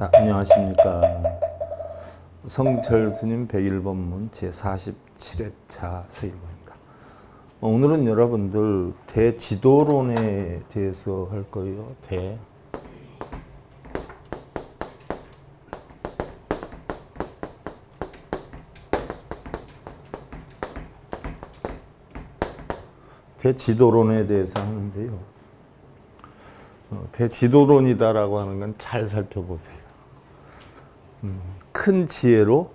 안녕하십니까. 성철 스님 101번문 제47회차 서일보입니다. 오늘은 여러분들 대지도론에 대해서 할 거예요. 대지도론에 대해서 하는데요. 대지도론이다라고 하는 건 잘 살펴보세요. 큰 지혜로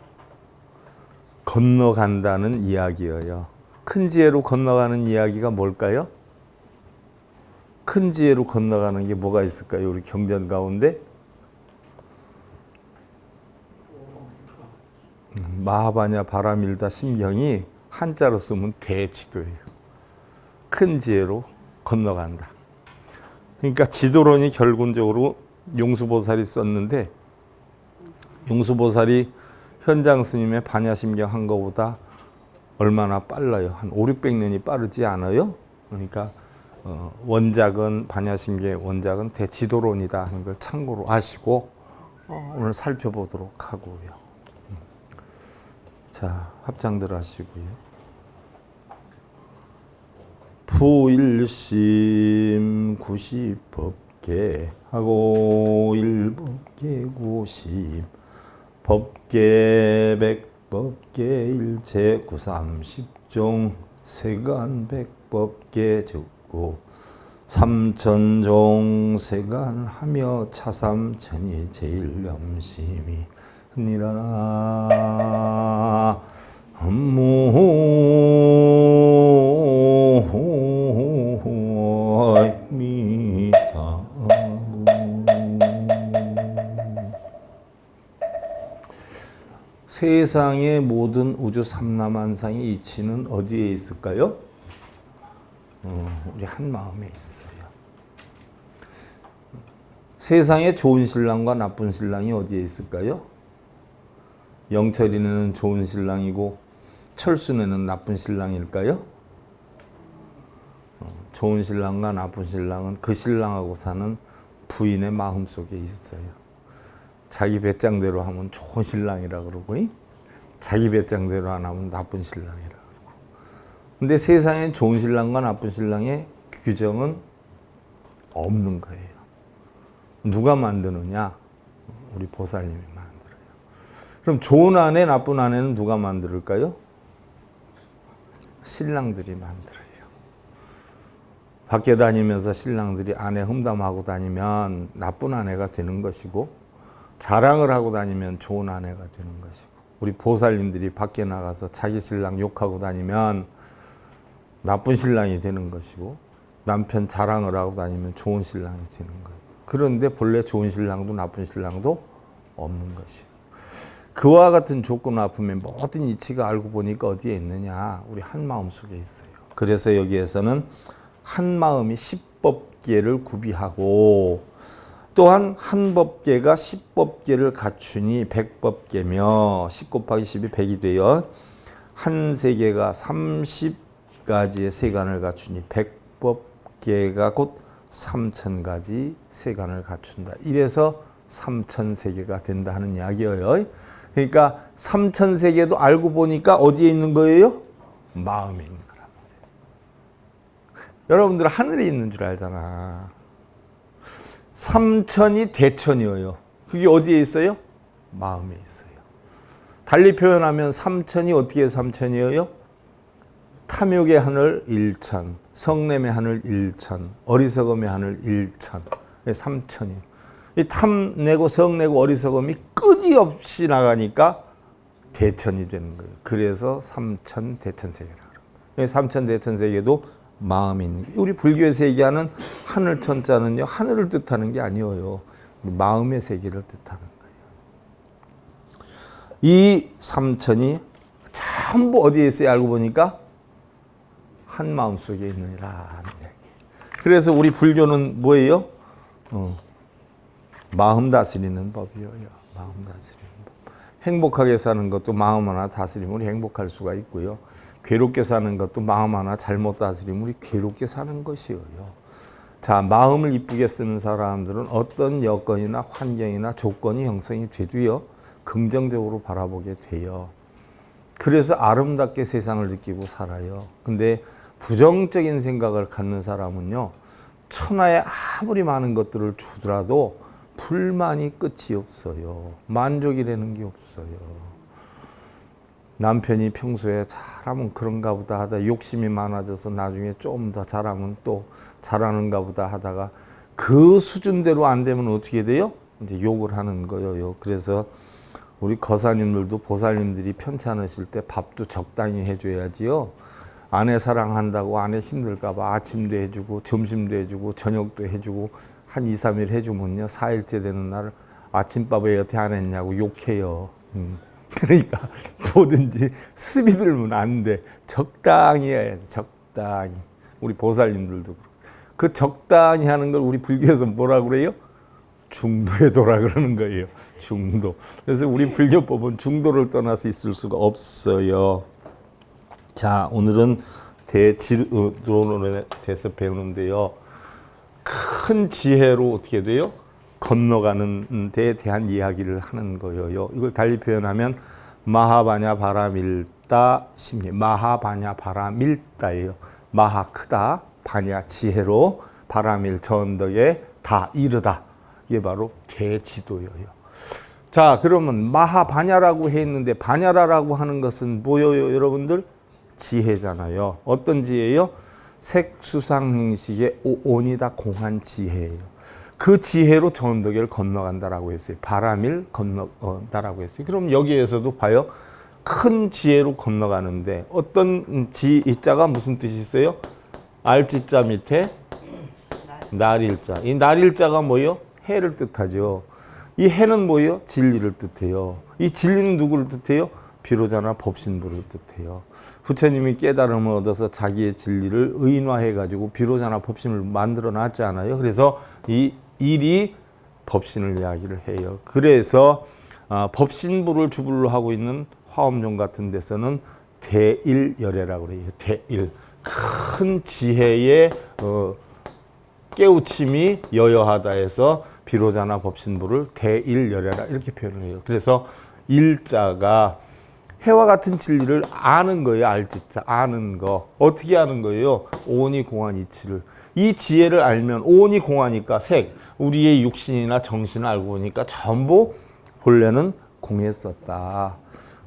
건너간다는 이야기예요. 큰 지혜로 건너가는 이야기가 뭘까요? 큰 지혜로 건너가는 게 뭐가 있을까요? 우리 경전 가운데 마하바냐 바라밀다 심경이 한자로 쓰면 대지도예요. 큰 지혜로 건너간다. 그러니까 지도론이 결론적으로 용수보살이 썼는데, 용수보살이 현장 스님의 반야심경 한 거보다 얼마나 빨라요? 한 500~600년이 빠르지 않아요? 그러니까 원작은 반야심경의 원작은 대지도론이다 하는 걸 참고로 아시고 오늘 살펴보도록 하고요. 자, 합장들 하시고요. 부일심 90법계 하고 일법계 90 법계 100법계 일체 930종 세간 100법계 적고 삼천종 세간하며 차삼천이 제일 염심이 흔히라나 세상의 모든 우주 삼라만상의 이치는 어디에 있을까요? 우리 한 마음에 있어요. 세상에 좋은 신랑과 나쁜 신랑이 어디에 있을까요? 영철이는 좋은 신랑이고 철순에는 나쁜 신랑일까요? 좋은 신랑과 나쁜 신랑은 그 신랑하고 사는 부인의 마음속에 있어요. 자기 배짱대로 하면 좋은 신랑이라 그러고 자기 배짱대로 안 하면 나쁜 신랑이라 그러고. 근데 세상에 좋은 신랑과 나쁜 신랑의 규정은 없는 거예요. 누가 만드느냐? 우리 보살님이 만들어요. 그럼 좋은 아내, 나쁜 아내는 누가 만들까요? 신랑들이 만들어요. 밖에 다니면서 신랑들이 아내 험담하고 다니면 나쁜 아내가 되는 것이고, 자랑을 하고 다니면 좋은 아내가 되는 것이고, 우리 보살님들이 밖에 나가서 자기 신랑 욕하고 다니면 나쁜 신랑이 되는 것이고, 남편 자랑을 하고 다니면 좋은 신랑이 되는 거예요. 그런데 본래 좋은 신랑도 나쁜 신랑도 없는 것이에요. 그와 같은 조건 앞음에 모든 이치가 알고 보니까 어디에 있느냐? 우리 한 마음 속에 있어요. 그래서 여기에서는 한 마음이 10법계를 구비하고, 또한 한 법계가 10법계를 갖추니 100법계며 10 곱하기 10이 100이 되어 한 세계가 30가지의 세간을 갖추니 100법계가 곧 3000가지 세간을 갖춘다. 이래서 3000세계가 된다 하는 이야기예요. 그러니까 3000세계도 알고 보니까 어디에 있는 거예요? 마음에 있는 거란 말이에요. 여러분들 하늘에 있는 줄 알잖아. 삼천이 대천이에요. 그게 어디에 있어요? 마음에 있어요. 달리 표현하면 삼천이 어떻게 삼천이에요? 탐욕의 하늘 1천, 성냄의 하늘 1천, 어리석음의 하늘 1천, 삼천이에요. 이 탐내고 성내고 어리석음이 끊임없이 나가니까 대천이 되는 거예요. 그래서 삼천 대천세계라고 그래요. 삼천 대천세계도 마음이 있는 게, 우리 불교에서 얘기하는 하늘 천자는요, 하늘을 뜻하는 게 아니에요. 마음의 세계를 뜻하는 거예요. 이 삼천이 전부 어디에 있어요? 알고 보니까 한 마음 속에 있느니라 하는 얘기. 그래서 우리 불교는 뭐예요? 마음 다스리는 법이에요. 마음 다스리는 법. 행복하게 사는 것도 마음 하나 다스리면 우리 행복할 수가 있고요. 괴롭게 사는 것도 마음 하나 잘못 다스리면 우리 괴롭게 사는 것이에요. 자, 마음을 이쁘게 쓰는 사람들은 어떤 여건이나 환경이나 조건이 형성이 되도요, 긍정적으로 바라보게 돼요. 그래서 아름답게 세상을 느끼고 살아요. 근데 부정적인 생각을 갖는 사람은요, 천하에 아무리 많은 것들을 주더라도 불만이 끝이 없어요. 만족이라는 게 없어요. 남편이 평소에 잘하면 그런가 보다 하다 욕심이 많아져서 나중에 좀 더 잘하면 또 잘하는가 보다 하다가 그 수준대로 안 되면 어떻게 돼요? 이제 욕을 하는 거예요. 그래서 우리 거사님들도 보살님들이 편찮으실 때 밥도 적당히 해줘야지요. 아내 사랑한다고 아내 힘들까 봐 아침도 해주고 점심도 해주고 저녁도 해주고 한 2, 3일 해주면요, 4일째 되는 날 아침밥 왜 여태 안 했냐고 욕해요. 그러니까 뭐든지 습이 들면 안 돼. 적당히 해야 돼. 적당히. 우리 보살님들도 그렇고. 그 적당히 하는 걸 우리 불교에서 뭐라고 그래요? 중도에 도라 그러는 거예요. 중도. 그래서 우리 불교법은 중도를 떠나서 있을 수가 없어요. 자, 오늘은 대지론에 대해서 배우는데요. 큰 지혜로 어떻게 돼요? 건너가는 데에 대한 이야기를 하는 거예요. 이걸 달리 표현하면 마하바냐 바라밀다 심리. 마하바냐 바라밀다예요. 마하 크다, 바냐 지혜로, 바라밀 저 언덕에 다 이르다. 이게 바로 대지도예요. 자, 그러면 마하바냐라고 했는데 바냐라고 하는 것은 뭐예요, 여러분들? 지혜잖아요. 어떤 지혜요? 색수상행식의 오온이 다 공한 지혜예요. 그 지혜로 저 언덕을 건너간다라고 했어요. 바람일 건너간다라고 했어요. 그럼 여기에서도 봐요. 큰 지혜로 건너가는데 어떤 지자가 무슨 뜻이 있어요? 알지자 밑에 날일자. 이 날일자가 뭐예요? 해를 뜻하죠. 이 해는 뭐예요? 진리를 뜻해요. 이 진리는 누구를 뜻해요? 비로자나 법신부를 뜻해요. 부처님이 깨달음을 얻어서 자기의 진리를 의인화해가지고 비로자나 법신을 만들어 놨지 않아요? 그래서 이 일이 법신을 이야기를 해요. 그래서 법신부를 주불로 하고 있는 화엄종 같은 데서는 대일열애라고 그래요. 대일. 큰 지혜의 깨우침이 여여하다 해서 비로자나 법신부를 대일열애라 이렇게 표현을 해요. 그래서 일자가 해와 같은 진리를 아는 거예요. 알지자. 아는 거. 어떻게 아는 거예요? 오온이 공한 이치를. 이 지혜를 알면 오온이 공하니까 색, 우리의 육신이나 정신을 알고 보니까 전부 본래는 공했었다.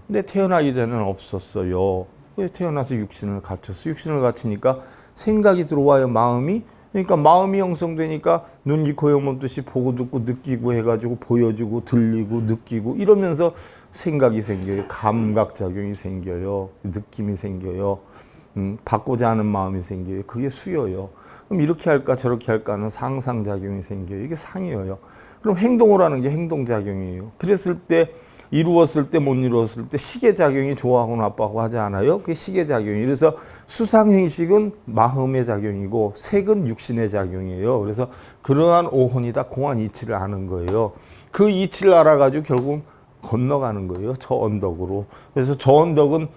근데 태어나기 전에는 없었어요. 왜 태어나서 육신을 갖췄어? 육신을 갖추니까 생각이 들어와요. 마음이. 그러니까 마음이 형성되니까 눈, 귀, 코, 혀몸 뜻이 보고 듣고 느끼고 해가지고 보여주고 들리고 느끼고 이러면서 생각이 생겨요. 감각작용이 생겨요. 느낌이 생겨요. 받고자 하는 마음이 생겨요. 그게 수요요. 그럼 이렇게 할까 저렇게 할까 하는 상상작용이 생겨요. 이게 상이에요. 그럼 행동을 하는 게 행동작용이에요. 그랬을 때 이루었을 때 못 이루었을 때 시계작용이 좋아하고 나빠하고 하지 않아요? 그게 시계작용이. 그래서 수상행식은 마음의 작용이고 색은 육신의 작용이에요. 그래서 그러한 오혼이 다 공한 이치를 아는 거예요. 그 이치를 알아가지고 결국 건너가는 거예요. 저 언덕으로. 그래서 저 언덕은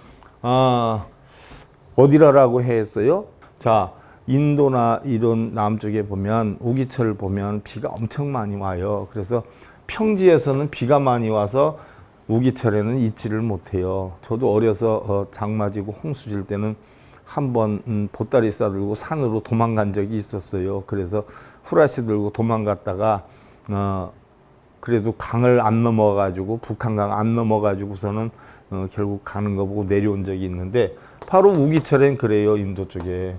어디라고 했어요? 자, 인도나 이런 남쪽에 보면 우기철을 보면 비가 엄청 많이 와요. 그래서 평지에서는 비가 많이 와서 우기철에는 있지를 못해요. 저도 어려서 장마지고 홍수질 때는 한번 보따리 싸들고 산으로 도망간 적이 있었어요. 그래서 후라시 들고 도망갔다가 그래도 강을 안 넘어가지고 북한강 안 넘어가지고서는 결국 가는 거 보고 내려온 적이 있는데 바로 우기철엔 그래요. 인도 쪽에.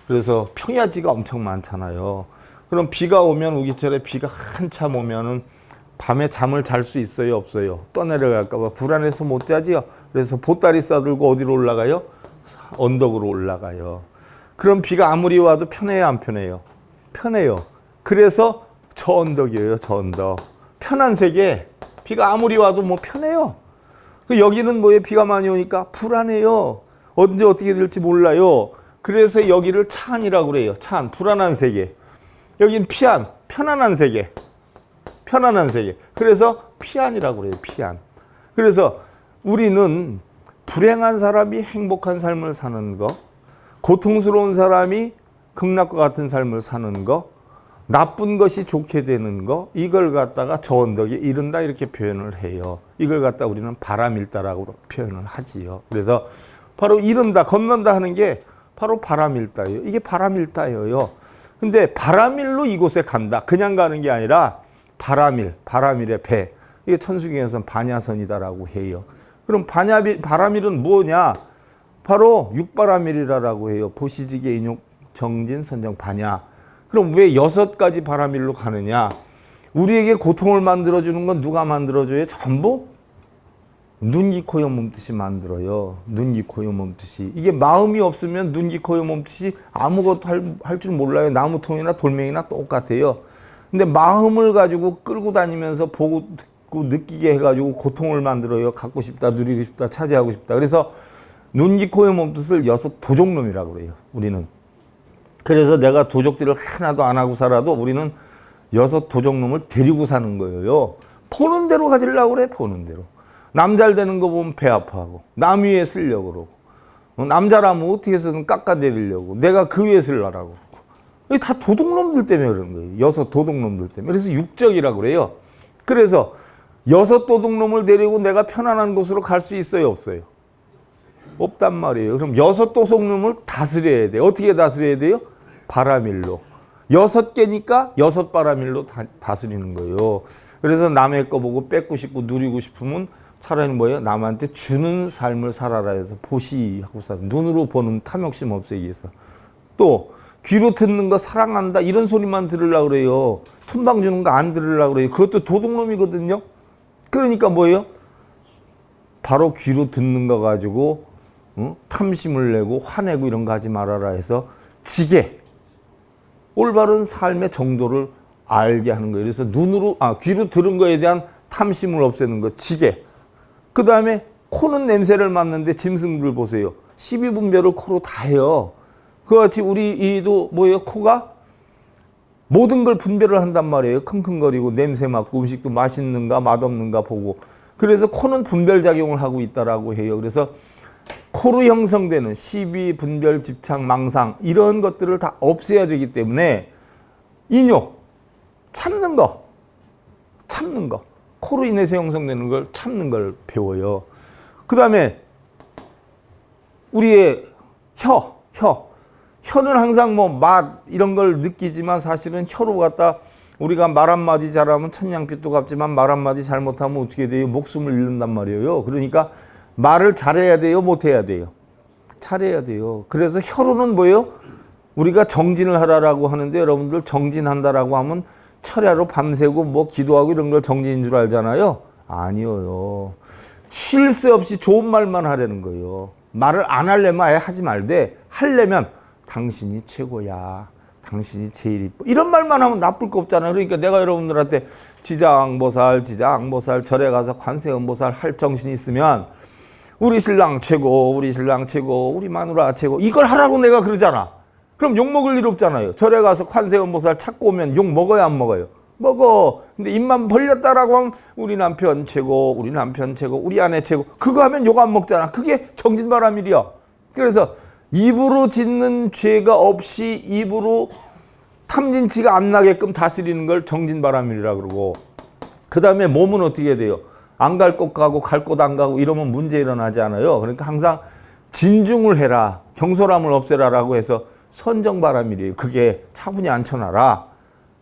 그래서 평야지가 엄청 많잖아요. 그럼 비가 오면 우기철에 비가 한참 오면은 밤에 잠을 잘 수 있어요? 없어요? 떠내려갈까 봐 불안해서 못 자지요. 그래서 보따리 싸들고 어디로 올라가요? 언덕으로 올라가요. 그럼 비가 아무리 와도 편해요? 안 편해요? 편해요. 그래서 저 언덕이에요. 저 언덕. 편한 세계. 비가 아무리 와도 뭐 편해요. 여기는 뭐예요? 비가 많이 오니까 불안해요. 언제 어떻게 될지 몰라요. 그래서 여기를 찬이라고 그래요. 찬, 불안한 세계. 여긴 피안, 편안한 세계. 편안한 세계. 그래서 피안이라고 그래요. 피안. 그래서 우리는 불행한 사람이 행복한 삶을 사는 거, 고통스러운 사람이 극락과 같은 삶을 사는 거, 나쁜 것이 좋게 되는 거, 이걸 갖다가 저 언덕에 이른다 이렇게 표현을 해요. 이걸 갖다 우리는 바람일다라고 표현을 하지요. 그래서 바로 이른다, 건넌다 하는 게 바로 바람일다예요. 이게 바람일다예요. 근데 바람일로 이곳에 간다. 그냥 가는 게 아니라 바람일의 배. 이게 천수경에서는 반야선이다라고 해요. 그럼 바람일은 뭐냐? 바로 육바람일이라고 해요. 보시지계, 인욕, 정진, 선정, 반야. 그럼 왜 6가지 바람일로 가느냐? 우리에게 고통을 만들어주는 건 누가 만들어줘요? 전부 눈, 귀, 코, 혀, 몸뜻이 만들어요. 눈, 귀, 코, 혀, 몸뜻이. 이게 마음이 없으면 눈, 귀, 코, 혀, 몸뜻이 아무것도 할 줄 몰라요. 나무통이나 돌멩이나 똑같아요. 근데 마음을 가지고 끌고 다니면서 보고 듣고 느끼게 해가지고 고통을 만들어요. 갖고 싶다, 누리고 싶다, 차지하고 싶다. 그래서 눈, 귀, 코, 혀, 몸뜻을 6 도적놈이라고 그래요. 우리는. 그래서 내가 도적질을 하나도 안 하고 살아도 우리는 6 도적놈을 데리고 사는 거예요. 보는 대로 가지려고 그래, 보는 대로. 남 잘 되는 거 보면 배 아파하고, 남 위에 쓰려고 그러고, 남자라면 어떻게 해서든 깎아내리려고, 내가 그 위에 쓰려고 그러고. 이게 다 도둑놈들 때문에 그런 거예요. 6 도둑놈들 때문에. 그래서 육적이라고 그래요. 그래서 6 도둑놈을 데리고 내가 편안한 곳으로 갈 수 있어요, 없어요? 없단 말이에요. 그럼 6 도둑놈을 다스려야 돼요. 어떻게 다스려야 돼요? 바람일로. 6개니까 6 바람일로 다스리는 거예요. 그래서 남의 거 보고 뺏고 싶고 누리고 싶으면 차라리 뭐예요? 남한테 주는 삶을 살아라 해서 보시하고 살아. 눈으로 보는 탐욕심 없애기 위해서. 또 귀로 듣는 거 사랑한다 이런 소리만 들으려고 그래요. 천방 주는 거 안 들으려고 그래요. 그것도 도둑놈이거든요. 그러니까 뭐예요? 바로 귀로 듣는 거 가지고 탐심을 내고 화내고 이런 거 하지 말아라 해서 지게 올바른 삶의 정도를 알게 하는 거예요. 그래서 귀로 들은 거에 대한 탐심을 없애는 거, 지게. 그 다음에 코는 냄새를 맡는데 짐승들 보세요. 12분별을 코로 다 해요. 그같이 우리 이도 뭐예요? 코가 모든 걸 분별을 한단 말이에요. 킁킁거리고 냄새 맡고 음식도 맛있는가 맛없는가 보고. 그래서 코는 분별작용을 하고 있다라고 해요. 그래서 코로 형성되는 시비, 분별, 집착, 망상 이런 것들을 다 없애야 되기 때문에 인욕, 참는 거. 코로 인해서 형성되는 걸 참는 걸 배워요. 그 다음에 우리의 혀는 항상 뭐 맛 이런 걸 느끼지만 사실은 혀로 갖다 우리가 말 한마디 잘하면 천냥빚도 갚지만 말 한마디 잘못하면 어떻게 돼요? 목숨을 잃는단 말이에요. 그러니까 말을 잘해야 돼요? 못해야 돼요? 잘해야 돼요. 그래서 혀로는 뭐예요? 우리가 정진을 하라고 하는데 여러분들 정진한다라고 하면 철야로 밤새고 뭐 기도하고 이런 걸 정진인 줄 알잖아요. 아니에요. 쉴 새 없이 좋은 말만 하려는 거예요. 말을 안 하려면 아예 하지 말되 하려면 당신이 최고야. 당신이 제일 이뻐. 이런 말만 하면 나쁠 거 없잖아요. 그러니까 내가 여러분들한테 지장보살, 절에 가서 관세음보살 할 정신이 있으면 우리 신랑 최고, 우리 마누라 최고 이걸 하라고 내가 그러잖아. 그럼 욕 먹을 일 없잖아요. 절에 가서 관세음보살 찾고 오면 욕 먹어요, 안 먹어요? 먹어. 근데 입만 벌렸다라고 하면 우리 남편 최고, 우리 아내 최고. 그거 하면 욕 안 먹잖아. 그게 정진바람일이야. 그래서 입으로 짓는 죄가 없이 입으로 탐진치가 안 나게끔 다스리는 걸 정진바람일이라 그러고, 그 다음에 몸은 어떻게 해야 돼요? 안 갈 곳 가고 갈 곳 안 가고 이러면 문제 일어나지 않아요. 그러니까 항상 진중을 해라, 경솔함을 없애라라고 해서 선정바람일이에요. 그게 차분히 앉혀놔라.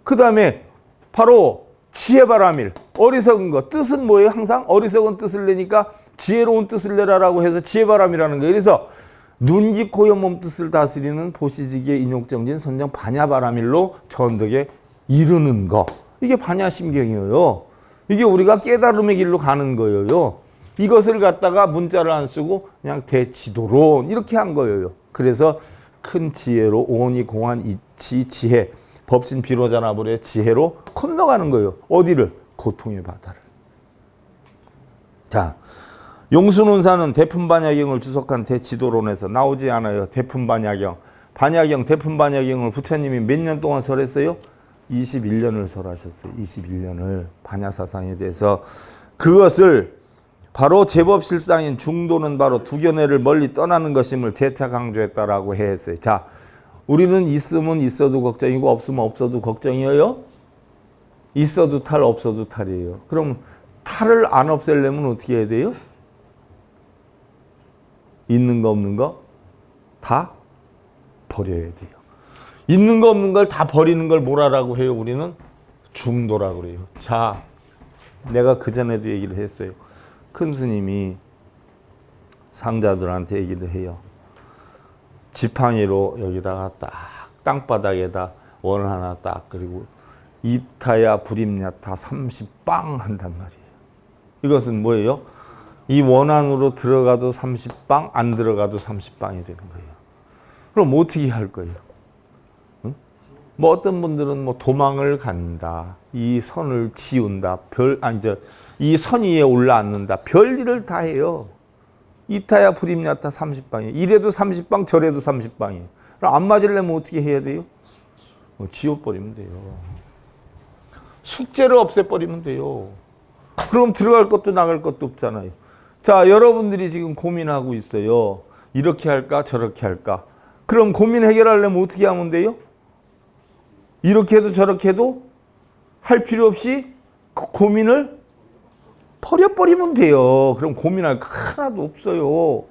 그 다음에 바로 지혜바람일, 어리석은 거. 뜻은 뭐예요? 항상 어리석은 뜻을 내니까 지혜로운 뜻을 내라라고 해서 지혜바람이라는 거예요. 그래서 눈, 귀, 코, 혀, 몸 뜻을 다스리는 보시지계, 인욕정진, 선정, 반야바람일로 전덕에 이르는 거. 이게 반야심경이에요. 이게 우리가 깨달음의 길로 가는 거예요. 이것을 갖다가 문자를 안 쓰고 그냥 대지도론 이렇게 한 거예요. 그래서 큰 지혜로 오온이 공한 이치 지혜, 법신 비로자나불의 지혜로 건너가는 거예요. 어디를? 고통의 바다를. 자, 용순운사는 대품반야경을 주석한 대지도론에서 나오지 않아요. 대품반야경. 대품반야경을 부처님이 몇 년 동안 설했어요? 21년을 설하셨어요. 21년을 반야사상에 대해서. 그것을 바로 제법실상인 중도는 바로 두견해를 멀리 떠나는 것임을 재차 강조했다라고 했어요. 자, 우리는 있으면 있어도 걱정이고 없으면 없어도 걱정이에요. 있어도 탈, 없어도 탈이에요. 그럼 탈을 안 없애려면 어떻게 해야 돼요? 있는 거 없는 거 다 버려야 돼요. 있는 거 없는 걸 다 버리는 걸 뭐라고 해요? 우리는 중도라고 그래요. 자, 내가 그전에도 얘기를 했어요. 큰 스님이 상자들한테 얘기를 해요. 지팡이로 여기다가 딱 땅바닥에다 원 하나 딱 그리고 입타야 불입냐타 30빵 한단 말이에요. 이것은 뭐예요? 이 원 안으로 들어가도 30빵, 안 들어가도 30빵이 되는 거예요. 그럼 어떻게 할 거예요? 응? 뭐 어떤 분들은 뭐 도망을 간다, 이 선을 지운다, 이 선 위에 올라앉는다, 별일을 다 해요. 입타야 불입냐타 30빵이에요. 이래도 30빵, 저래도 30빵이에요. 그럼 안 맞으려면 어떻게 해야 돼요? 지워버리면 돼요. 숙제를 없애버리면 돼요. 그럼 들어갈 것도 나갈 것도 없잖아요. 자, 여러분들이 지금 고민하고 있어요. 이렇게 할까 저렇게 할까. 그럼 고민 해결하려면 어떻게 하면 돼요? 이렇게 해도 저렇게 해도 할 필요 없이 그 고민을 버려버리면 돼요. 그럼 고민할 거 하나도 없어요.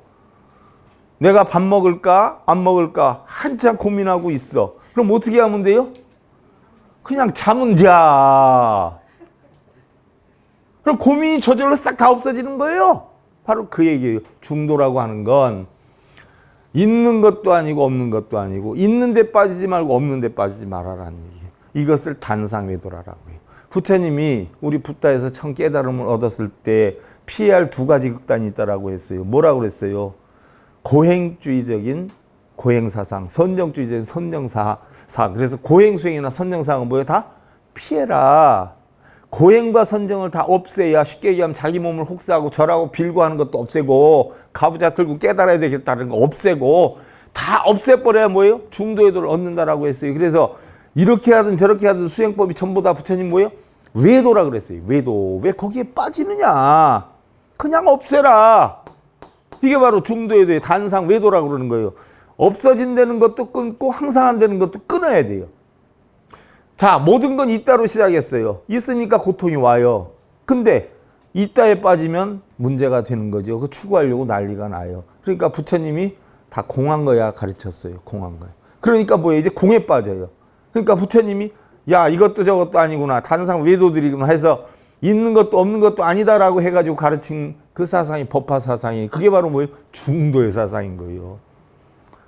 내가 밥 먹을까 안 먹을까 한참 고민하고 있어. 그럼 어떻게 하면 돼요? 그냥 자면 돼. 그럼 고민이 저절로 싹 다 없어지는 거예요. 바로 그 얘기예요. 중도라고 하는 건 있는 것도 아니고 없는 것도 아니고 있는 데 빠지지 말고 없는 데 빠지지 말아라는 얘기예요. 이것을 단상외도라라고 해요. 부처님이 우리 붓다에서 청 깨달음을 얻었을 때 피해야 할 두 가지 극단이 있다라고 했어요. 뭐라고 그랬어요? 고행주의적인 고행사상, 선정주의적인 선정사. 그래서 고행수행이나 선정사상은 뭐예요? 다 피해라. 고행과 선정을 다 없애야 쉽게 얘기하면 자기 몸을 혹사하고 절하고 빌고 하는 것도 없애고 가부좌 들고 깨달아야 되겠다는 거 없애고 다 없애버려야 뭐예요? 중도의도를 얻는다라고 했어요. 그래서 이렇게 하든 저렇게 하든 수행법이 전부 다 부처님 뭐예요? 외도라 그랬어요. 외도. 왜 거기에 빠지느냐? 그냥 없애라. 이게 바로 중도의도의 단상 외도라고 그러는 거예요. 없어진다는 것도 끊고 항상 안 되는 것도 끊어야 돼요. 자, 모든 건 있다로 시작했어요. 있으니까 고통이 와요. 근데 있다에 빠지면 문제가 되는 거죠. 그 추구하려고 난리가 나요. 그러니까 부처님이 다 공한 거야 가르쳤어요. 공한 거야. 그러니까 뭐예요? 이제 공에 빠져요. 그러니까 부처님이 야, 이것도 저것도 아니구나. 단상 외도들이구나 해서 있는 것도 없는 것도 아니다라고 해가지고 가르친 그 사상이 법화 사상이 그게 바로 뭐예요? 중도의 사상인 거예요.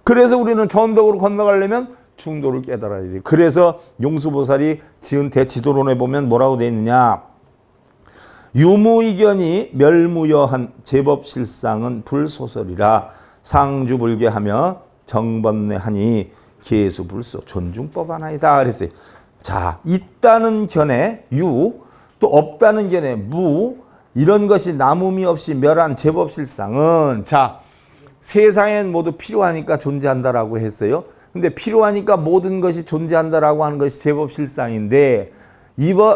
그래서 우리는 전덕으로 건너가려면 중도를 깨달아야 돼요. 그래서 용수보살이 지은 대지도론에 보면 뭐라고 되어 있느냐. 유무이견이 멸무여한 제법실상은 불소설이라 상주불개하며 정번내하니 계수불소 존중법 하나이다 그랬어요. 자, 있다는 견해 유, 또 없다는 견해 무, 이런 것이 남음이 없이 멸한 제법실상은 자, 세상엔 모두 필요하니까 존재한다라고 했어요. 근데 필요하니까 모든 것이 존재한다라고 하는 것이 제법실상인데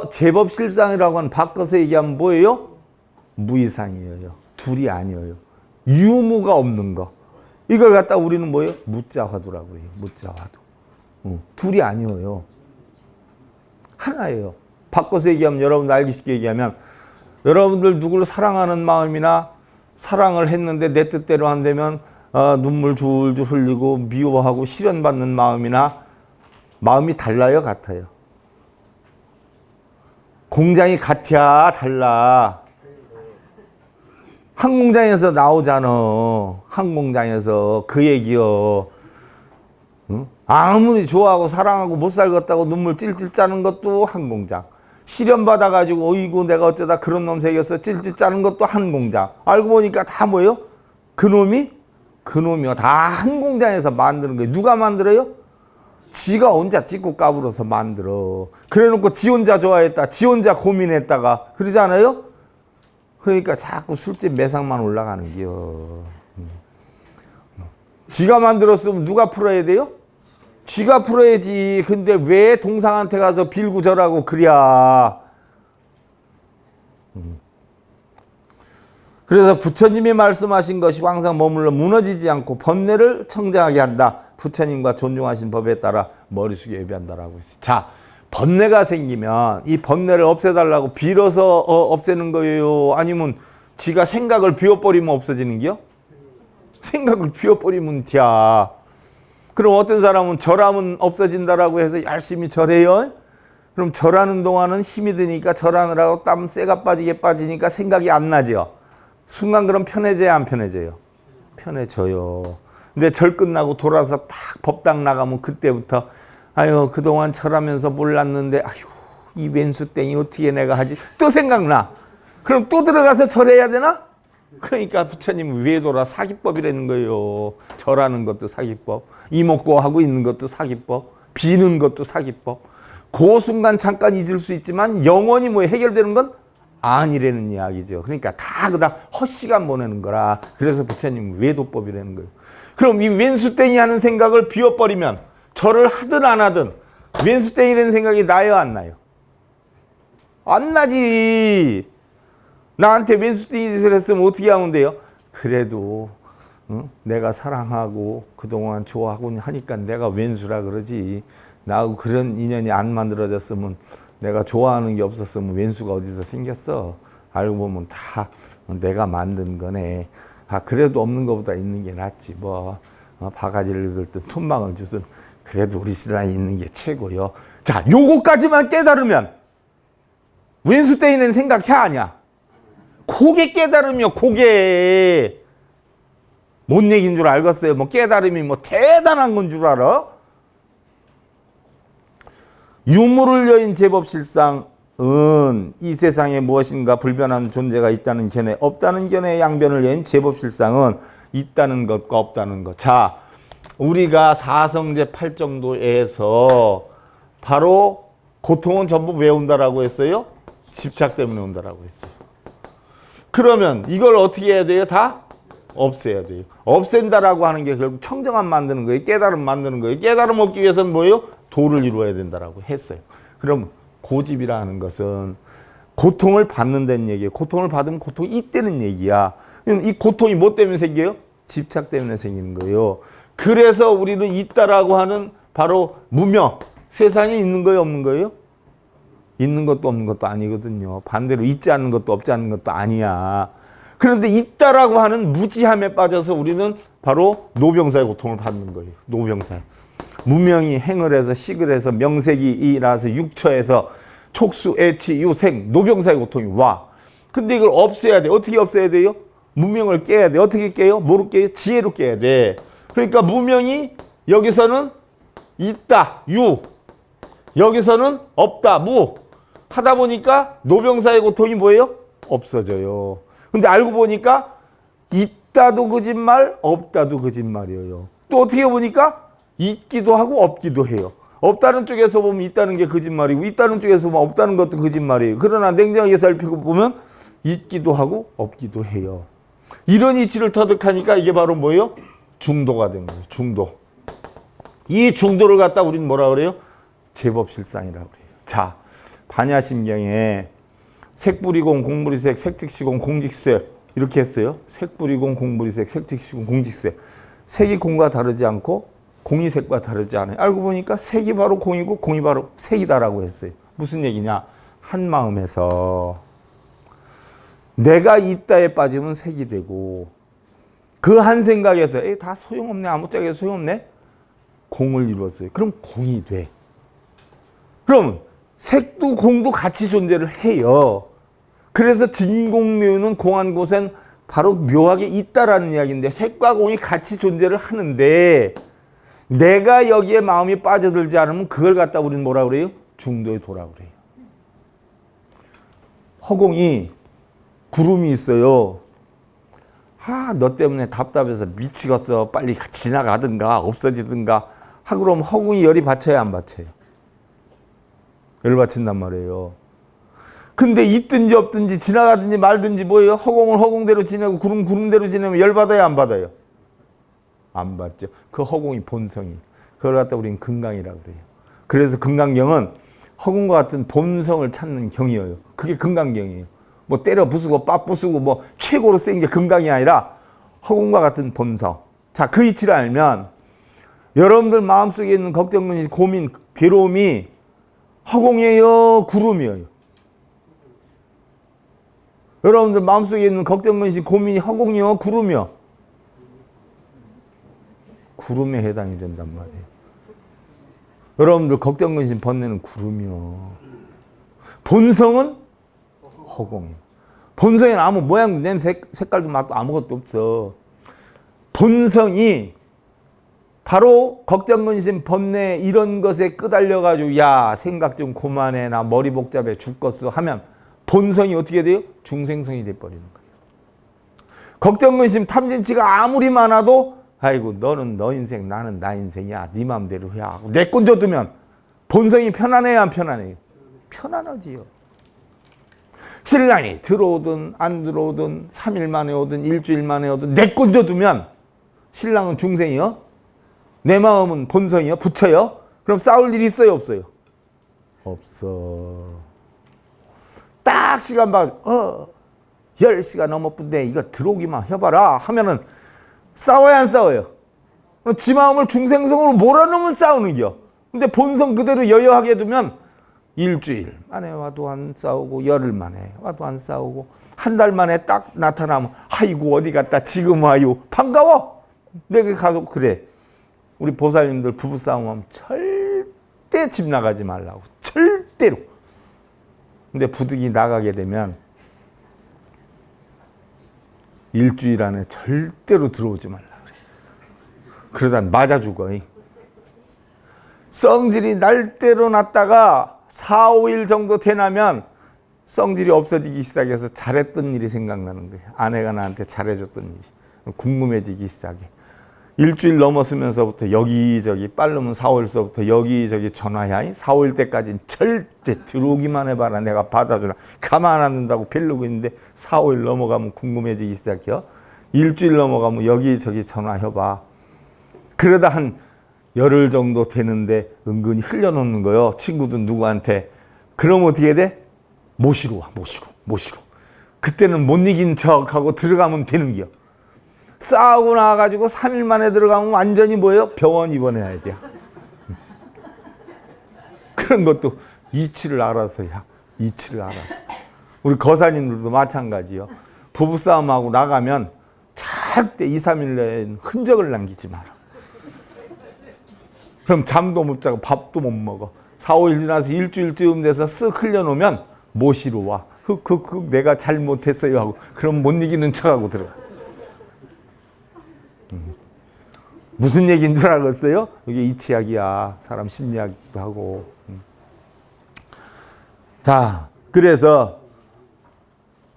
제법실상이라고 하는 바꿔서 얘기하면 뭐예요? 무이상이에요. 둘이 아니에요. 유무가 없는 거. 이걸 갖다 우리는 뭐예요? 무자화두라고 해요. 무자화두. 둘이 아니에요. 하나예요. 바꿔서 얘기하면 여러분들 알기 쉽게 얘기하면 여러분들 누구를 사랑하는 마음이나 사랑을 했는데 내 뜻대로 안 되면 눈물 줄줄 흘리고 미워하고 시련받는 마음이나 마음이 달라요, 같아요? 공장이 같아, 달라? 항공장에서 나오잖아. 항공장에서 그 얘기요. 응? 아무리 좋아하고 사랑하고 못 살겠다고 눈물 찔찔 짜는 것도 항공장. 시련 받아가지고 어이구 내가 어쩌다 그런 놈 생겼어 찔찔 짜는 것도 항공장. 알고 보니까 다 뭐예요? 그놈이요. 다 항공장에서 만드는 거예요. 누가 만들어요? 지가 혼자 찍고 까불어서 만들어. 그래놓고 지 혼자 좋아했다. 지 혼자 고민했다가 그러지 않아요? 그러니까 자꾸 술집 매상만 올라가는 기요. 지가 만들었으면 누가 풀어야 돼요? 지가 풀어야지. 근데 왜 동상한테 가서 빌고 절하고 그랴. 그래서 부처님이 말씀하신 것이 항상 머물러 무너지지 않고 번뇌를 청정하게 한다. 부처님과 존중하신 법에 따라 머리 숙여 예배한다라고 했어요. 자, 번뇌가 생기면 이 번뇌를 없애달라고 빌어서 없애는 거예요? 아니면 지가 생각을 비워버리면 없어지는 게요? 생각을 비워버리면 야. 그럼 어떤 사람은 절하면 없어진다라고 해서 열심히 절해요? 그럼 절하는 동안은 힘이 드니까 절하느라고 땀 쇠가 빠지니까 생각이 안 나죠. 순간 그럼 편해져야 안 편해져요? 편해져요. 근데 절 끝나고 돌아서 딱 법당 나가면 그때부터 아유 그동안 절하면서 몰랐는데 아유 이 왼수땡이 어떻게 내가 하지? 또 생각나. 그럼 또 들어가서 절해야 되나? 그러니까 부처님 외도라 사기법이라는 거예요. 절하는 것도 사기법, 이목고 하고 있는 것도 사기법, 비는 것도 사기법. 그 순간 잠깐 잊을 수 있지만 영원히 뭐 해결되는 건 아니라는 이야기죠. 그러니까 다 그다 헛시간 보내는 거라. 그래서 부처님 외도법이라는 거예요. 그럼 이 왼수땡이 하는 생각을 비워버리면 절을 하든 안 하든 왼수땡이라는 생각이 나요 안 나요? 안 나지. 나한테 왼수땡이 짓을 했으면 어떻게 하면 돼요? 그래도 내가 사랑하고 그동안 좋아하고 하니까 내가 왼수라 그러지. 나하고 그런 인연이 안 만들어졌으면 내가 좋아하는 게 없었으면 왼수가 어디서 생겼어. 알고 보면 다 내가 만든 거네. 아 그래도 없는 것보다 있는 게 낫지 뭐. 바가지를 긁든 툰망을 주든 그래도 우리 신랑이 있는 게 최고요. 자 요거까지만 깨달으면 왼수땡이는 생각해 아냐? 그게 깨달으며 그게 뭔 얘기인 줄 알겠어요? 뭐 깨달음이 뭐 대단한 건 줄 알아? 유물을 여인 제법실상은 이 세상에 무엇인가 불변한 존재가 있다는 견해, 없다는 견해의 양변을 여인 제법실상은 있다는 것과 없다는 것. 자, 우리가 사성제 8정도에서 바로 고통은 전부 왜 온다라고 했어요? 집착 때문에 온다라고 했어요. 그러면 이걸 어떻게 해야 돼요? 다 없애야 돼요. 없앤다라고 하는 게 결국 청정함 만드는 거예요. 깨달음 만드는 거예요. 깨달음 얻기 위해서는 뭐예요? 도를 이루어야 된다라고 했어요. 그럼 고집이라는 것은 고통을 받는다는 얘기예요. 고통을 받으면 고통이 있다는 얘기야. 이 고통이 뭐 때문에 생겨요? 집착 때문에 생기는 거예요. 그래서 우리는 있다라고 하는 바로 무명, 세상에 있는 거예요, 없는 거예요? 있는 것도 없는 것도 아니거든요. 반대로 있지 않는 것도 없지 않는 것도 아니야. 그런데 있다라고 하는 무지함에 빠져서 우리는 바로 노병사의 고통을 받는 거예요. 노병사. 무명이 행을 해서 식을 해서 명색이 일어나서 육처에서 촉수, 애치, 유생, 노병사의 고통이 와. 근데 이걸 없애야 돼. 어떻게 없애야 돼요? 무명을 깨야 돼. 어떻게 깨요? 뭐로 깨요? 지혜로 깨야 돼. 그러니까 무명이 여기서는 있다, 유. 여기서는 없다, 무. 하다 보니까 노병사의 고통이 뭐예요? 없어져요. 근데 알고 보니까 있다도 거짓말, 없다도 거짓말이에요. 또 어떻게 보니까 있기도 하고 없기도 해요. 없다는 쪽에서 보면 있다는 게 거짓말이고 있다는 쪽에서 보면 없다는 것도 거짓말이에요. 그러나 냉정하게 살피고 보면 있기도 하고 없기도 해요. 이런 이치를 터득하니까 이게 바로 뭐예요? 중도가 된 거예요. 중도. 이 중도를 갖다 우리는 뭐라 그래요? 제법실상이라고 그래요. 자, 반야심경에 색불이공 공불이색 색즉시공 공직색 이렇게 했어요. 색불이공 공불이색 색즉시공 공직색. 색이 공과 다르지 않고 공이 색과 다르지 않아요. 알고 보니까 색이 바로 공이고 공이 바로 색이다라고 했어요. 무슨 얘기냐? 한 마음에서 내가 있다에 빠지면 색이 되고 그 한 생각에서 다 소용없네. 아무짝에 소용없네. 공을 이루었어요. 그럼 공이 돼. 그럼 색도 공도 같이 존재를 해요. 그래서 진공묘는 공한 곳엔 바로 묘하게 있다라는 이야기인데 색과 공이 같이 존재를 하는데 내가 여기에 마음이 빠져들지 않으면 그걸 갖다 우리는 뭐라 그래요? 중도에 도라 그래요. 허공이 구름이 있어요. 아, 너 때문에 답답해서 미치겠어. 빨리 지나가든가 없어지든가 하고 그러면 허공이 열이 받쳐야 안 받쳐요? 열 받친단 말이에요. 근데 있든지 없든지 지나가든지 말든지 뭐예요? 허공을 허공대로 지내고 구름 구름대로 지내면 열 받아요 안 받아요? 안 받죠. 그 허공이 본성이. 그걸 갖다 우리는 금강이라고 그래요. 그래서 금강경은 허공과 같은 본성을 찾는 경이에요. 그게 금강경이에요. 뭐 때려 부수고 빠 부수고 뭐 최고로 센 게 금강이 아니라 허공과 같은 본성. 자, 그 이치를 알면 여러분들 마음속에 있는 걱정, 근심, 고민, 괴로움이 허공이에요, 구름이에요? 여러분들 마음속에 있는 걱정, 근심, 고민이 허공이요, 구름이요? 구름에 해당이 된단 말이에요. 여러분들 걱정, 근심, 번뇌는 구름이요. 본성은 허공이에요. 본성에는 아무 모양도 냄새, 색깔도 맛도 아무것도 없어. 본성이 바로 걱정, 근심, 번뇌 이런 것에 끄달려가지고 야 생각 좀 그만해 나 머리 복잡해 죽겠어 하면 본성이 어떻게 돼요? 중생성이 돼버리는 거예요. 걱정, 근심, 탐진치가 아무리 많아도 아이고 너는 너 인생 나는 나 인생이야 네 마음대로 해 하고 내꼰져두면 본성이 편안해야 안 편안해요? 편안하지요. 신랑이 들어오든 안 들어오든 3일 만에 오든 일주일 만에 오든 내꼰져두면 신랑은 중생이요? 내 마음은 본성이요? 부처요? 그럼 싸울 일이 있어요? 없어요? 없어. 딱 시간 봐. 10시가 넘었는데 이거 들어오기만 해봐라 하면은 싸워야 안 싸워요? 지 마음을 중생성으로 몰아넣으면 싸우는 겨. 근데 본성 그대로 여여하게 두면 일주일 만에 와도 안 싸우고 열흘 만에 와도 안 싸우고 한 달 만에 딱 나타나면 아이고 어디 갔다 지금 와요 반가워. 내가 가서 그래. 우리 보살님들 부부싸움하면 절대 집 나가지 말라고. 절대로. 근데 부득이 나가게 되면 일주일 안에 절대로 들어오지 말라 그래. 그러다 맞아 죽어. 성질이 날 대로 났다가 4, 5일 정도 되나면 성질이 없어지기 시작해서 잘했던 일이 생각나는 거예요. 아내가 나한테 잘해줬던 일이. 궁금해지기 시작해. 일주일 넘었으면서부터 여기저기 빠르면 4, 5일서부터 여기저기 전화야. 4, 5일 때까지는 절대 들어오기만 해봐라. 내가 받아주라. 가만 안 둔다고 빌르고 있는데 4, 5일 넘어가면 궁금해지기 시작해요. 일주일 넘어가면 여기저기 전화해봐. 그러다 한 열흘 정도 되는데 은근히 흘려놓는 거요. 친구든 누구한테. 그럼 어떻게 돼? 모시러 와. 모시러. 그때는 못 이긴 척하고 들어가면 되는 기요. 싸우고 나와가지고 3일 만에 들어가면 완전히 뭐예요? 병원 입원해야 돼요. 그런 것도 이치를 알아서야. 이치를 알아서. 우리 거사님들도 마찬가지요. 부부싸움하고 나가면 절대 2, 3일 내에 흔적을 남기지 마라. 그럼 잠도 못 자고 밥도 못 먹어. 4, 5일 지나서 일주일쯤 돼서 쓱 흘려놓으면 모시러 와. 내가 잘못했어요 하고 그럼 못 이기는 척하고 들어가. 무슨 얘기인 줄 알겠어요? 이게 이치학이야. 사람 심리학이기도 하고. 자, 그래서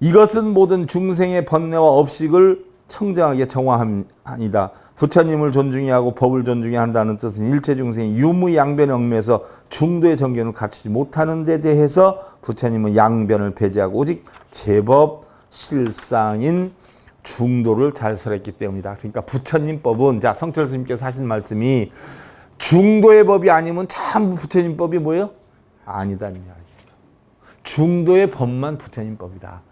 이것은 모든 중생의 번뇌와 업식을 청정하게 정화합니다. 부처님을 존중히 하고 법을 존중히 한다는 뜻은 일체 중생이 유무양변에 얽매여서 중도의 정견을 갖추지 못하는 데 대해서 부처님은 양변을 배제하고 오직 제법 실상인 중도를 잘 설했기 때문이다. 그러니까 부처님 법은 자 성철 스님께서 하신 말씀이 중도의 법이 아니면 전부 부처님 법이 뭐예요? 아니다는 이야기예요. 중도의 법만 부처님 법이다.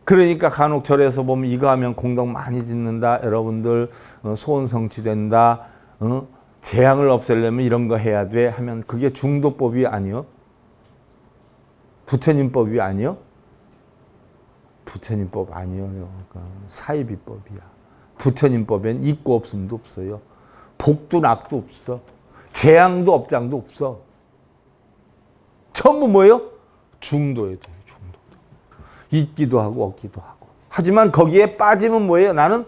그러니까 간혹 절에서 보면 이거 하면 공덕 많이 짓는다. 여러분들 소원 성취된다. 재앙을 없애려면 이런 거 해야 돼 하면 그게 중도법이 아니요? 부처님 법이 아니요? 부처님법 아니에요. 그러니까 사이비법이야. 부처님법엔 있고 없음도 없어요. 복도 낙도 없어. 재앙도 업장도 없어. 전부 뭐예요? 중도에 돼요. 중도. 있기도 하고 없기도 하고. 하지만 거기에 빠지면 뭐예요? 나는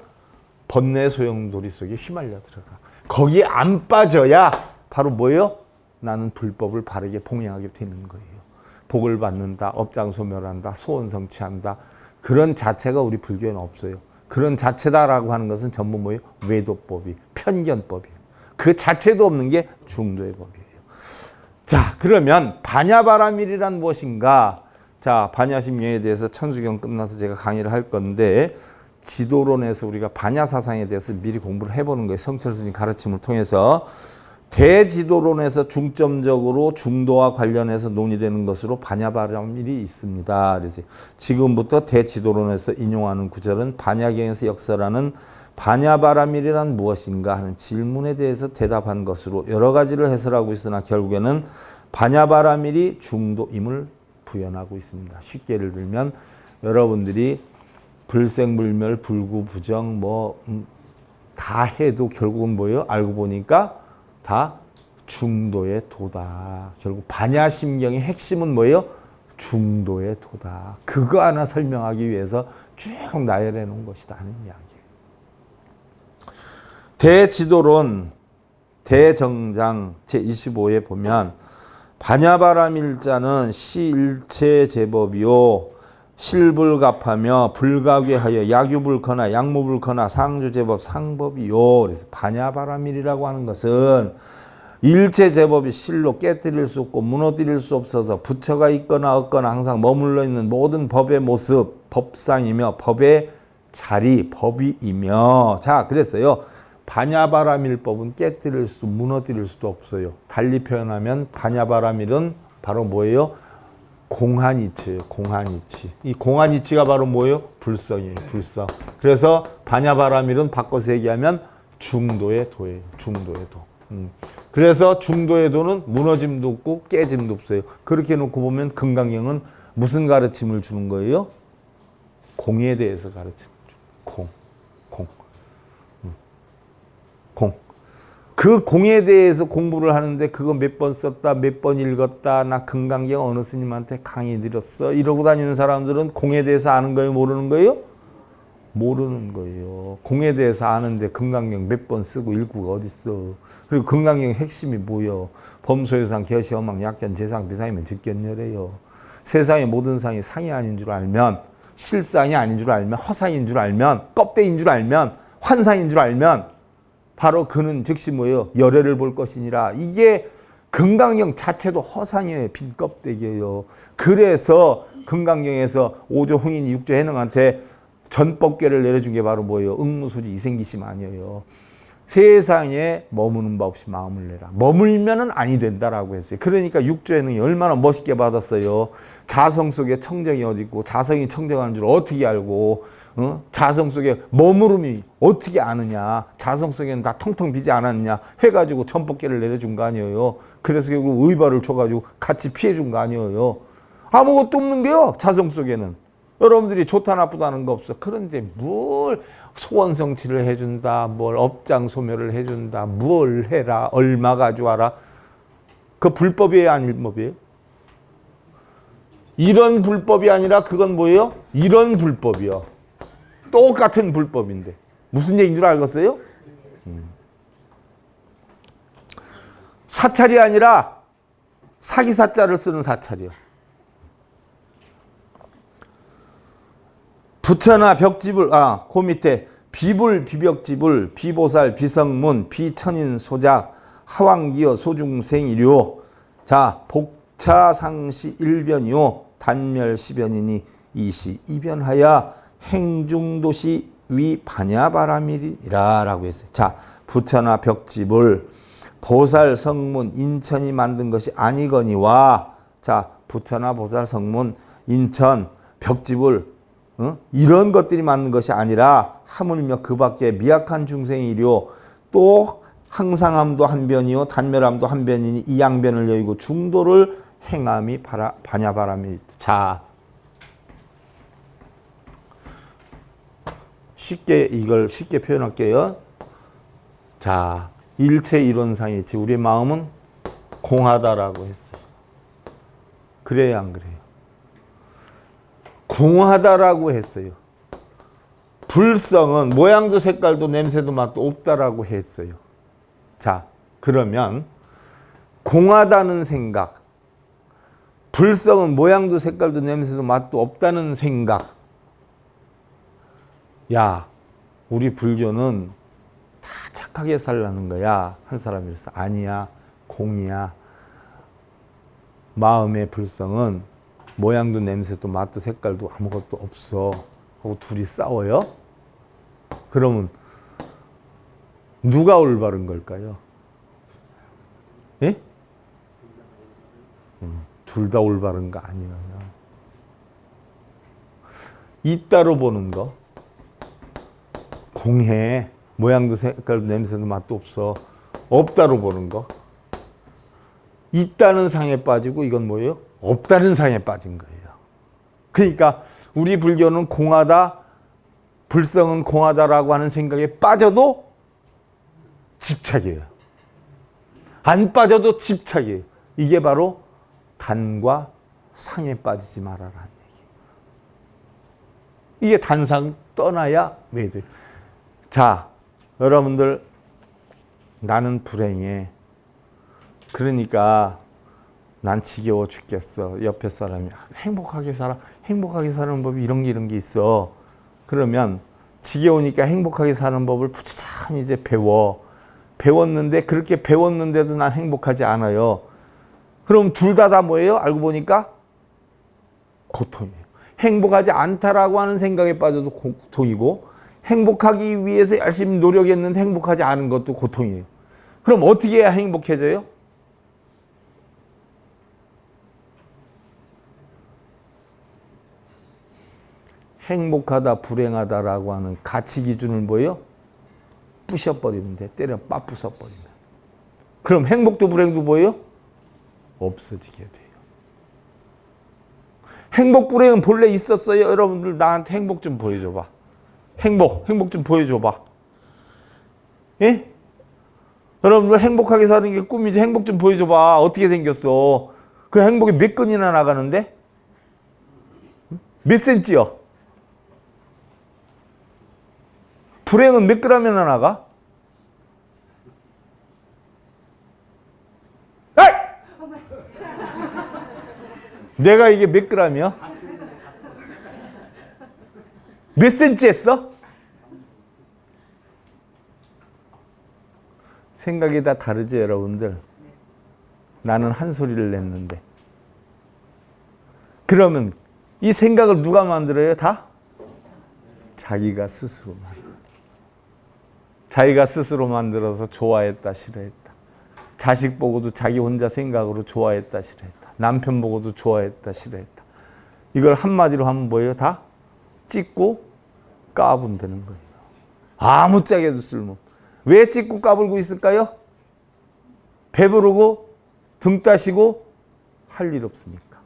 번뇌 소용돌이 속에 휘말려 들어가. 거기에 안 빠져야 바로 뭐예요? 나는 불법을 바르게 봉양하게 되는 거예요. 복을 받는다. 업장 소멸한다. 소원 성취한다. 그런 자체가 우리 불교에는 없어요. 그런 자체다라고 하는 것은 전부 뭐예요? 외도법이, 편견법이에요. 그 자체도 없는 게 중도의 법이에요. 자, 그러면 반야바라밀이란 무엇인가? 자, 반야심령에 대해서 천수경 끝나서 제가 강의를 할 건데 지도론에서 우리가 반야사상에 대해서 미리 공부를 해보는 거예요. 성철스님 가르침을 통해서. 대지도론에서 중점적으로 중도와 관련해서 논의되는 것으로 반야바라밀이 있습니다. 그래서 지금부터 대지도론에서 인용하는 구절은 반야경에서 역설하는 반야바라밀이란 무엇인가 하는 질문에 대해서 대답한 것으로 여러 가지를 해설하고 있으나 결국에는 반야바라밀이 중도임을 부연하고 있습니다. 쉽게 예를 들면 여러분들이 불생불멸, 불구부정 다 해도 결국은 뭐예요? 알고 보니까 다 중도의 도다. 결국 반야심경의 핵심은 뭐예요? 중도의 도다. 그거 하나 설명하기 위해서 쭉 나열해 놓은 것이다 하는 이야기예요. 대지도론 대정장 제25에 보면 반야바라밀자는 시일체 제법이요 실불갑하며 불가괴하여 약유불커나 약무불커나 상주제법 상법이요. 그래서 반야바라밀이라고 하는 것은 일체 제법이 실로 깨뜨릴 수 없고 무너뜨릴 수 없어서 부처가 있거나 없거나 항상 머물러 있는 모든 법의 모습, 법상이며 법의 자리, 법이이며. 자, 그랬어요. 반야바라밀법은 깨뜨릴 수, 무너뜨릴 수도 없어요. 달리 표현하면 반야바라밀은 바로 뭐예요? 공한이치예요. 공한이치. 이 공한이치가 바로 뭐예요? 불성이에요. 불성. 그래서 반야바라밀은 바꿔서 얘기하면 중도의 도예요. 중도의 도. 그래서 중도의 도는 무너짐도 없고 깨짐도 없어요. 그렇게 놓고 보면 금강경은 무슨 가르침을 주는 거예요? 공에 대해서 가르치는 거예요. 공. 그 공에 대해서 공부를 하는데 그거 몇 번 썼다, 몇 번 읽었다, 나 금강경 어느 스님한테 강의 들었어 이러고 다니는 사람들은 공에 대해서 아는 거예요? 모르는 거예요? 모르는 거예요. 공에 대해서 아는데 금강경 몇 번 쓰고 읽고가 어딨어. 그리고 금강경 핵심이 뭐예요? 범소유상, 겨시허망, 약견, 재상, 비상이면 직견열이에요. 세상의 모든 상이 상이 아닌 줄 알면, 실상이 아닌 줄 알면, 허상인 줄 알면, 껍데기인 줄 알면, 환상인 줄 알면 바로 그는 즉시 뭐예요? 열애를 볼 것이니라. 이게 금강경 자체도 허상이에요. 빈 껍데기예요. 그래서 금강경에서 5조 흥인 6조 해능한테 전법계를 내려준 게 바로 뭐예요? 응무수지 이생기심 아니에요. 세상에 머무는 바 없이 마음을 내라. 머물면은 아니 된다라고 했어요. 그러니까 6조 해능이 얼마나 멋있게 받았어요. 자성 속에 청정이 어디 있고 자성이 청정하는 줄 어떻게 알고 자성 속에 머무름이 어떻게 아느냐. 자성 속에는 다 텅텅 비지 않았냐 해가지고 전법계를 내려준 거 아니에요. 그래서 결국 의발을 줘가지고 같이 피해준 거 아니에요. 아무것도 없는 게요. 자성 속에는. 여러분들이 좋다 나쁘다는 거 없어. 그런데 뭘 소원성취를 해준다. 뭘 업장소멸을 해준다. 뭘 해라. 얼마 가져와라. 그 불법이에요? 아닐법이에요? 이런 불법이 아니라 그건 뭐예요? 이런 불법이요. 똑같은 불법인데 무슨 얘기인 줄 알겠어요? 사찰이 아니라 사기사자를 쓰는 사찰이요. 부처나 벽지불, 그 밑에 비불, 비벽지불, 비보살, 비성문, 비천인 소작, 하왕기여, 소중생이료. 자, 복차상시 일변이요, 단멸시변이니 이시 이변하여 행중도시 위 반야바라밀이라 라고 했어요. 자, 부처나 벽지불, 보살, 성문, 인천이 만든 것이 아니거니와, 자, 부처나 보살, 성문, 인천, 벽지불, 이런 것들이 맞는 것이 아니라 하물며 그 밖에 미약한 중생이료 또 항상함도 한 변이요 단멸함도 한 변이니 이 양변을 여의고 중도를 행함이 반야바라밀. 자, 이걸 쉽게 표현할게요. 자, 일체 이론상이지 우리 마음은 공하다라고 했어요. 그래야 안 그래요? 공하다라고 했어요. 불성은 모양도 색깔도 냄새도 맛도 없다라고 했어요. 자, 그러면 공하다는 생각, 불성은 모양도 색깔도 냄새도 맛도 없다는 생각. 야, 우리 불교는 다 착하게 살라는 거야. 한 사람이라서. 아니야. 공이야. 마음의 불성은 모양도 냄새도 맛도 색깔도 아무것도 없어 하고 둘이 싸워요? 그러면 누가 올바른 걸까요? 예? 둘 다 올바른 거 아니에요. 이따로 보는 거, 공해. 모양도 색깔도 냄새도 맛도 없어. 없다로 보는 거. 있다는 상에 빠지고 이건 뭐예요? 없다는 상에 빠진 거예요. 그러니까 우리 불교는 공하다, 불성은 공하다라고 하는 생각에 빠져도 집착이에요. 안 빠져도 집착이에요. 이게 바로 단과 상에 빠지지 말아라는 얘기예요. 이게 단상 떠나야 매도예요. 자, 여러분들 나는 불행해. 그러니까 난 지겨워 죽겠어. 옆에 사람이 행복하게 살아. 행복하게 사는 법이 이런 게 있어. 그러면 지겨우니까 행복하게 사는 법을 부지런히 이제 배웠는데 그렇게 배웠는데도 난 행복하지 않아요. 그럼 둘 다 뭐예요? 알고 보니까 고통이에요. 행복하지 않다라고 하는 생각에 빠져도 고통이고 행복하기 위해서 열심히 노력했는데 행복하지 않은 것도 고통이에요. 그럼 어떻게 해야 행복해져요? 행복하다, 불행하다라고 하는 가치 기준을 뭐예요? 부셔버리면 돼. 때려 빠부숴버리면. 그럼 행복도 불행도 뭐예요? 없어지게 돼요. 행복, 불행은 본래 있었어요. 여러분들 나한테 행복 좀 보여줘봐. 행복 좀 보여줘봐. 예? 여러분들 행복하게 사는 게 꿈이지 행복 좀 보여줘봐. 어떻게 생겼어? 그 행복이 몇 건이나 나가는데? 몇 센치요? 불행은 몇 그램이나 나가? 아이! 내가 이게 몇 그램이야? 몇 센치 했어? 생각이 다 다르죠, 여러분들? 나는 한 소리를 냈는데. 그러면 이 생각을 누가 만들어요? 다? 자기가 스스로 만들어요. 자기가 스스로 만들어서 좋아했다, 싫어했다. 자식 보고도 자기 혼자 생각으로 좋아했다, 싫어했다. 남편 보고도 좋아했다, 싫어했다. 이걸 한마디로 하면 뭐예요? 다 찍고 까분다는 거예요. 아무짝에도 쓸모. 왜 찍고 까불고 있을까요? 배부르고 등 따시고 할 일 없으니까.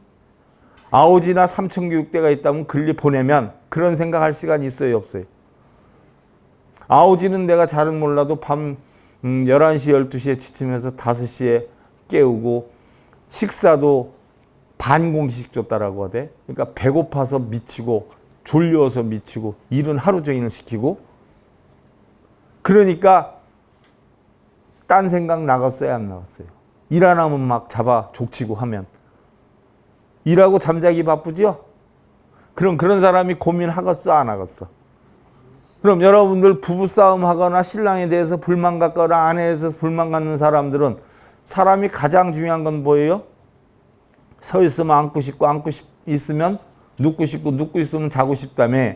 아오지나 삼천교육대가 있다면 글리 보내면 그런 생각할 시간이 있어요, 없어요? 아오지는 내가 잘은 몰라도 밤 11시, 12시에 취침해서 5시에 깨우고 식사도 반공식 줬다라고 하대. 그러니까 배고파서 미치고 졸려서 미치고 일은 하루 종일 시키고 그러니까 딴 생각 나갔어요, 안 나갔어요? 일 안 하면 막 잡아 족치고 하면 일하고 잠자기 바쁘죠? 그럼 그런 사람이 고민하겠어, 안 하겠어? 그럼 여러분들 부부싸움 하거나 신랑에 대해서 불만 갖거나 아내에 대해서 불만 갖는 사람들은 사람이 가장 중요한 건 뭐예요? 서 있으면 앉고 싶고 앉고 있으면 눕고 싶고 눕고 있으면 자고 싶다며.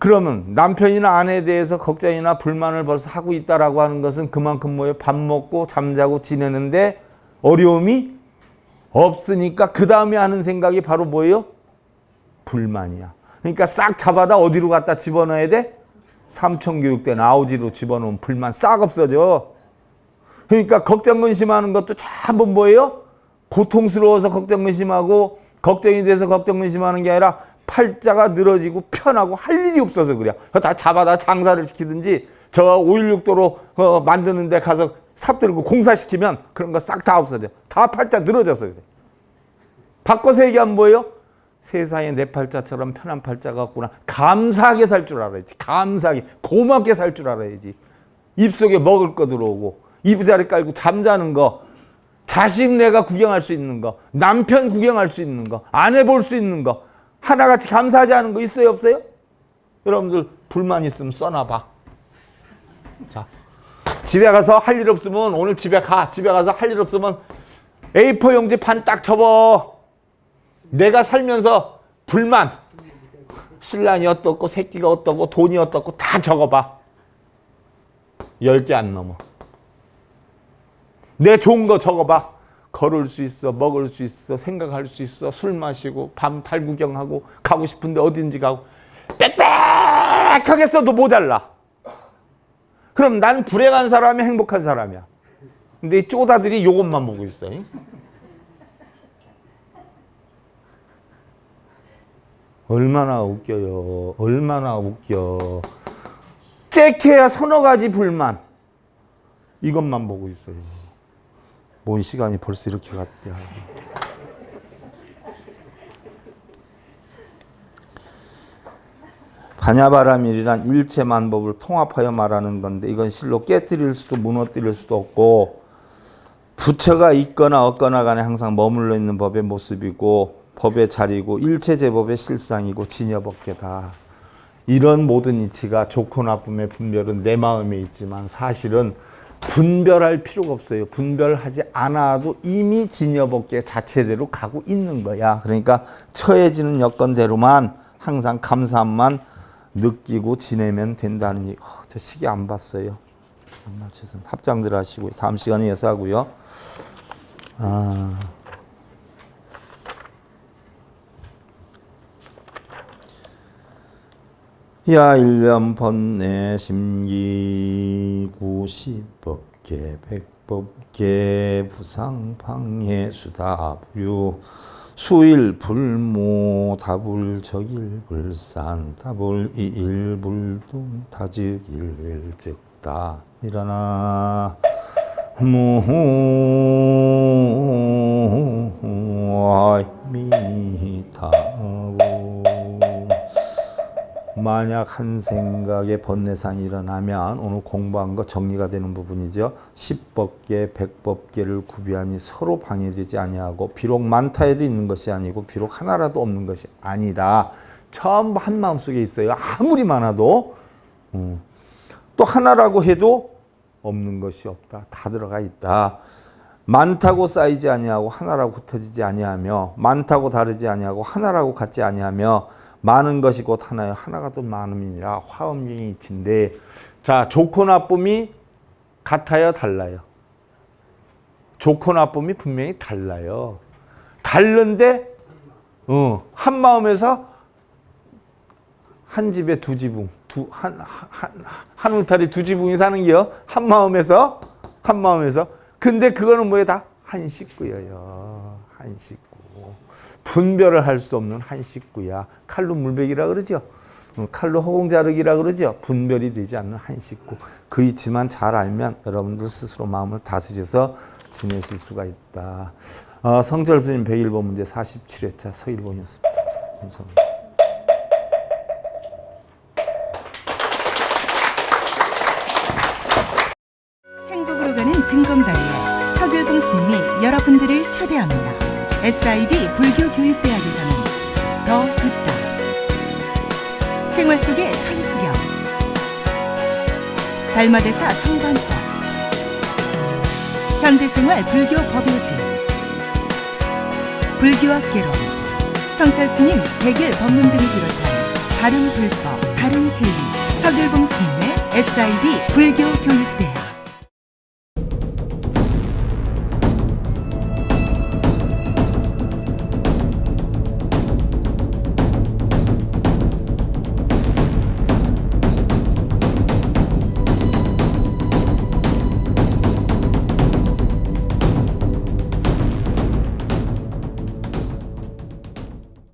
그러면 남편이나 아내에 대해서 걱정이나 불만을 벌써 하고 있다라고 하는 것은 그만큼 뭐예요? 밥 먹고 잠자고 지내는데 어려움이 없으니까 그 다음에 하는 생각이 바로 뭐예요? 불만이야. 그러니까 싹 잡아다 어디로 갖다 집어넣어야 돼? 삼천교육대 아오지로 집어넣으면 불만 싹 없어져. 그러니까 걱정 근심하는 것도 전부 뭐예요? 고통스러워서 걱정 근심하고 걱정이 돼서 걱정 근심하는 게 아니라 팔자가 늘어지고 편하고 할 일이 없어서 그래. 다 잡아다 장사를 시키든지 저 516도로 만드는 데 가서 삽 들고 공사시키면 그런 거 싹 다 없어져. 다 팔자 늘어져서 그래. 바꿔서 얘기하면 뭐예요? 세상에 내 팔자처럼 편한 팔자가 없구나. 감사하게 살 줄 알아야지. 감사하게. 고맙게 살 줄 알아야지. 입속에 먹을 거 들어오고 이부자리 깔고 잠자는 거, 자식 내가 구경할 수 있는 거, 남편 구경할 수 있는 거, 아내 볼 수 있는 거 하나같이 감사하지 않은 거 있어요, 없어요? 여러분들 불만 있으면 써놔봐. 자, 집에 가서 할 일 없으면 오늘 집에 가. 집에 가서 할 일 없으면 A4 용지 판 딱 접어. 내가 살면서 불만, 신랑이 어떻고 새끼가 어떻고 돈이 어떻고 다 적어봐. 10개 안 넘어. 내 좋은 거 적어봐. 걸을 수 있어, 먹을 수 있어, 생각할 수 있어, 술 마시고 밤 달구경하고 가고 싶은데 어딘지 가고 빽빽하게 써도 모자라. 그럼 난 불행한 사람이야, 행복한 사람이야? 근데 이 쪼다들이 이것만 보고 있어요. 얼마나 웃겨요. 얼마나 웃겨. 째켜야 서너 가지 불만. 이것만 보고 있어요. 뭔 시간이 벌써 이렇게 갔냐. 반야바라밀이란 일체만법을 통합하여 말하는 건데 이건 실로 깨뜨릴 수도 무너뜨릴 수도 없고 부처가 있거나 없거나 간에 항상 머물러 있는 법의 모습이고 법의 자리고 일체제법의 실상이고 진여법계다. 이런 모든 이치가 좋고 나쁨의 분별은 내 마음에 있지만 사실은 분별할 필요가 없어요. 분별하지 않아도 이미 진여법계 자체대로 가고 있는 거야. 그러니까 처해지는 여건대로만 항상 감사함만 느끼고 지내면 된다는 얘기. 저 시계 안 봤어요. 합장들 하시고 다음 시간에 이어서 하고요. 야 일념 번뇌 심기 90법계 100법계 부상방해 수다불유 수일 불모 다불 적일 불산 다불 이일 불동 다즉일 즉다 일어나 무아미타고. 만약 한 생각에 번뇌상이 일어나면 오늘 공부한 거 정리가 되는 부분이죠. 10법계, 100법계를 구비하니 서로 방해되지 아니하고 비록 많다 해도 있는 것이 아니고 비록 하나라도 없는 것이 아니다. 전부 한 마음속에 있어요. 아무리 많아도. 또 하나라고 해도 없는 것이 없다. 다 들어가 있다. 많다고 쌓이지 아니하고 하나라고 흩어지지 아니하며 많다고 다르지 아니하고 하나라고 같지 아니하며 많은 것이 곧 하나요. 하나가 또 많음이니라 화엄경이 이치인데 자 좋고 나쁨이 같아요 달라요? 좋고 나쁨이 분명히 달라요. 다른데 한 마음에서 한 집에 두 지붕 한 울타리 두 지붕이 사는 게요. 한 마음에서 근데 그거는 뭐예요? 다 한 식구예요. 한 식구. 분별을 할 수 없는 한 식구야. 칼로 물베기라 그러죠. 칼로 허공자르기라 그러죠. 분별이 되지 않는 한 식구. 그 이치만 잘 알면 여러분들 스스로 마음을 다스려서 지내실 수가 있다. 성철 스님 101번 문제 47회차 서일본이었습니다. 감사합니다. 행복으로 가는 징검다리에 서길봉 스님이 여러분들을 초대합니다. SIB 불교교육대학에서는 더 듣다, 생활 속의 천수경, 달마대사 성관법, 현대생활 불교 법요지, 불교학개론, 성철스님 100일 법문 등을 비롯한 다른 불법, 다른 진리, 서길봉 스님의 SIB 불교교육대학.